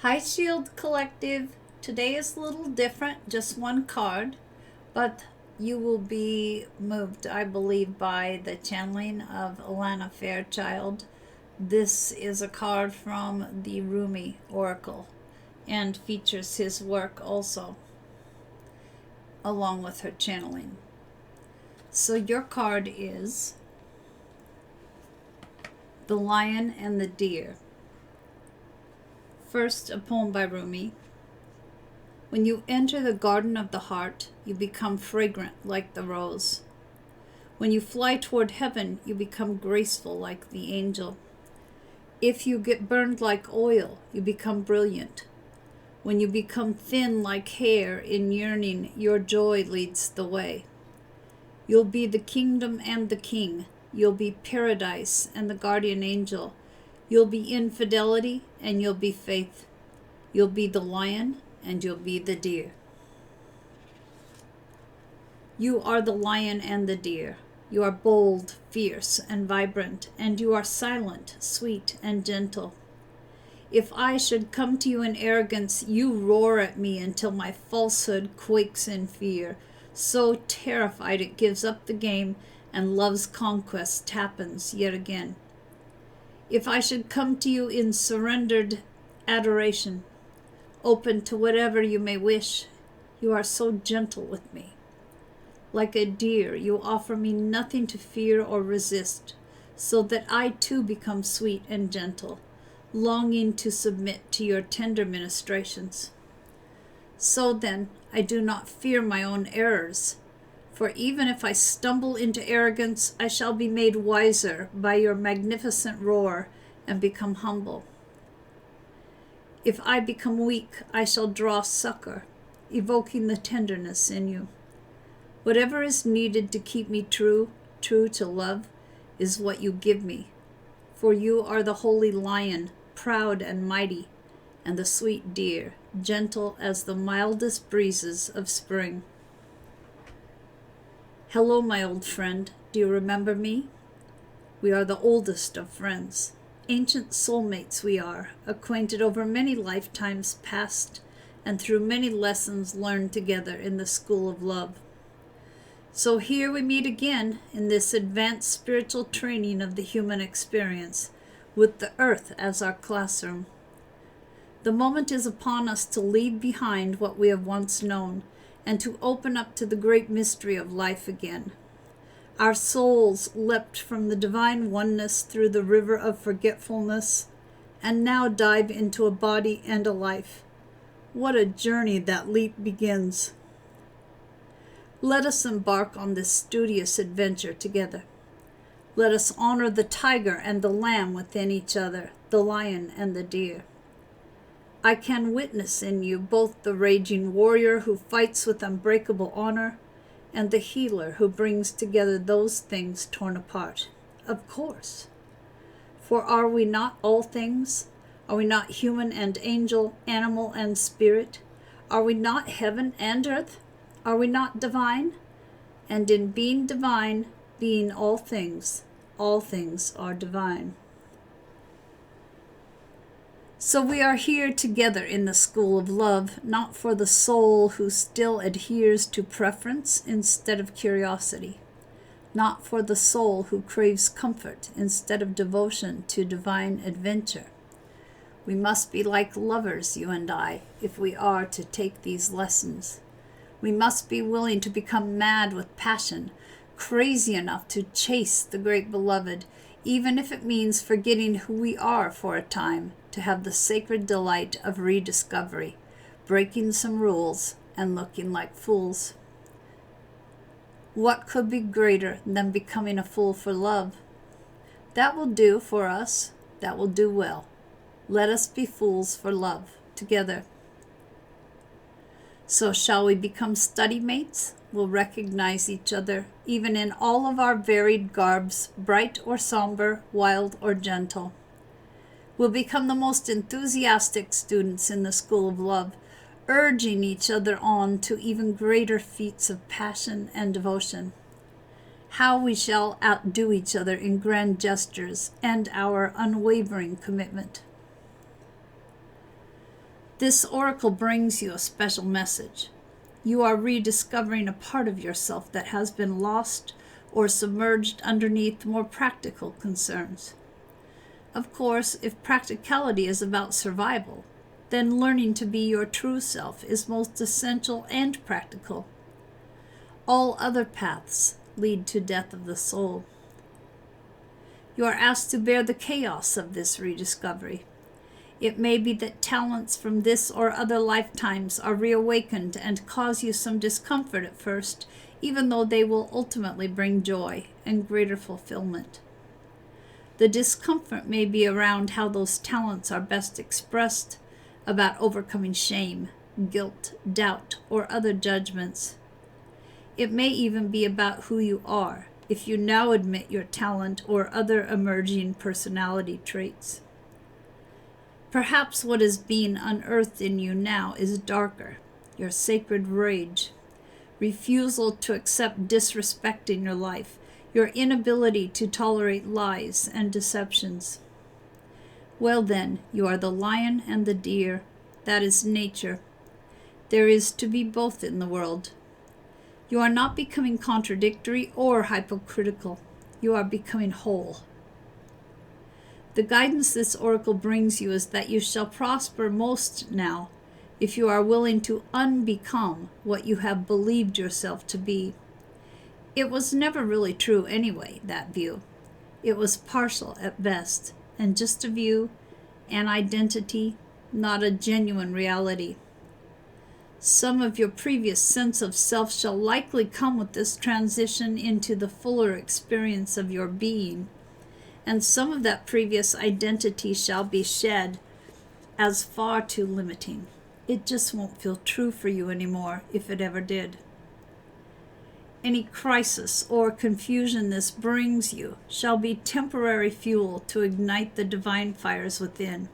High Shield Collective, today is a little different, just one card, but you will be moved, I believe, by the channeling of Alana Fairchild. This is a card from the Rumi Oracle and features his work also, along with her channeling. So your card is The Lion and the Deer. First, a poem by Rumi. When you enter the garden of the heart, you become fragrant like the rose. When you fly toward heaven, you become graceful like the angel. If you get burned like oil, you become brilliant. When you become thin like hair in yearning, your joy leads the way. You'll be the kingdom and the king. You'll be paradise and the guardian angel. You'll be infidelity and you'll be faith. You'll be the lion and you'll be the deer. You are the lion and the deer. You are bold, fierce, and vibrant, and you are silent, sweet, and gentle. If I should come to you in arrogance, you roar at me until my falsehood quakes in fear, so terrified it gives up the game and love's conquest happens yet again. If I should come to you in surrendered adoration, open to whatever you may wish, you are so gentle with me. Like a deer, you offer me nothing to fear or resist, so that I too become sweet and gentle, longing to submit to your tender ministrations. So then, I do not fear my own errors, for even if I stumble into arrogance, I shall be made wiser by your magnificent roar and become humble. If I become weak, I shall draw succor, evoking the tenderness in you. Whatever is needed to keep me true to love, is what you give me. For you are the holy lion, proud and mighty, and the sweet deer, gentle as the mildest breezes of spring. Hello, my old friend. Do you remember me? We are the oldest of friends. Ancient soulmates we are, acquainted over many lifetimes past and through many lessons learned together in the school of love. So here we meet again in this advanced spiritual training of the human experience, with the earth as our classroom. The moment is upon us to leave behind what we have once known, and to open up to the great mystery of life again. Our souls leapt from the divine oneness through the river of forgetfulness, and now dive into a body and a life. What a journey that leap begins! Let us embark on this studious adventure together. Let us honor the tiger and the lamb within each other, the lion and the deer. I can witness in you both the raging warrior who fights with unbreakable honor and the healer who brings together those things torn apart. Of course. For are we not all things? Are we not human and angel, animal and spirit? Are we not heaven and earth? Are we not divine? And in being divine, being all things are divine. So we are here together in the school of love, not for the soul who still adheres to preference instead of curiosity, not for the soul who craves comfort instead of devotion to divine adventure. We must be like lovers, you and I, if we are to take these lessons. We must be willing to become mad with passion, crazy enough to chase the great beloved, even if it means forgetting who we are for a time, to have the sacred delight of rediscovery, breaking some rules and looking like fools. What could be greater than becoming a fool for love? That will do for us. That will do well. Let us be fools for love together. So shall we become study mates? We'll recognize each other, even in all of our varied garbs, bright or somber, wild or gentle. We'll become the most enthusiastic students in the school of love, urging each other on to even greater feats of passion and devotion. How we shall outdo each other in grand gestures and our unwavering commitment. This oracle brings you a special message. You are rediscovering a part of yourself that has been lost or submerged underneath more practical concerns. Of course, if practicality is about survival, then learning to be your true self is most essential and practical. All other paths lead to death of the soul. You are asked to bear the chaos of this rediscovery. It may be that talents from this or other lifetimes are reawakened and cause you some discomfort at first, even though they will ultimately bring joy and greater fulfillment. The discomfort may be around how those talents are best expressed, about overcoming shame, guilt, doubt, or other judgments. It may even be about who you are, if you now admit your talent or other emerging personality traits. Perhaps what is being unearthed in you now is darker, your sacred rage, refusal to accept disrespect in your life, your inability to tolerate lies and deceptions. Well then, you are the lion and the deer. That is nature. There is to be both in the world. You are not becoming contradictory or hypocritical. You are becoming whole. The guidance this oracle brings you is that you shall prosper most now if you are willing to unbecome what you have believed yourself to be. It was never really true anyway, that view. It was partial at best, and just a view, an identity, not a genuine reality. Some of your previous sense of self shall likely come with this transition into the fuller experience of your being, and some of that previous identity shall be shed as far too limiting. It just won't feel true for you anymore, if it ever did. Any crisis or confusion this brings you shall be temporary fuel to ignite the divine fires within.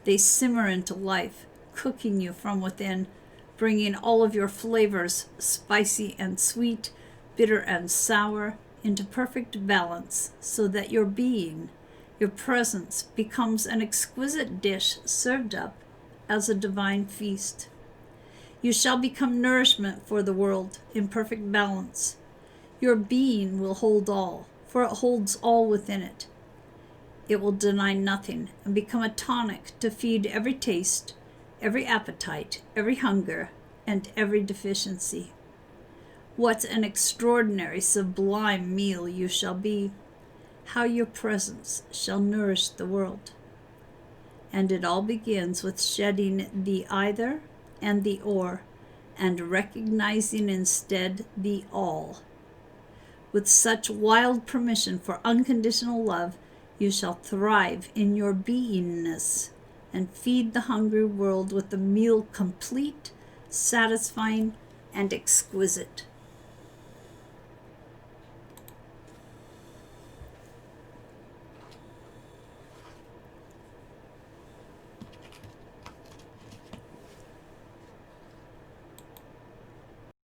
They simmer into life, cooking you from within, bringing all of your flavors, spicy and sweet, bitter and sour, into perfect balance, so that your being, your presence, becomes an exquisite dish served up as a divine feast. You shall become nourishment for the world in perfect balance. Your being will hold all, for it holds all within it. It will deny nothing and become a tonic to feed every taste, every appetite, every hunger, and every deficiency. What an extraordinary, sublime meal you shall be! How your presence shall nourish the world! And it all begins with shedding the either and the or, and recognizing instead the all. With such wild permission for unconditional love, you shall thrive in your beingness and feed the hungry world with a meal complete, satisfying, and exquisite.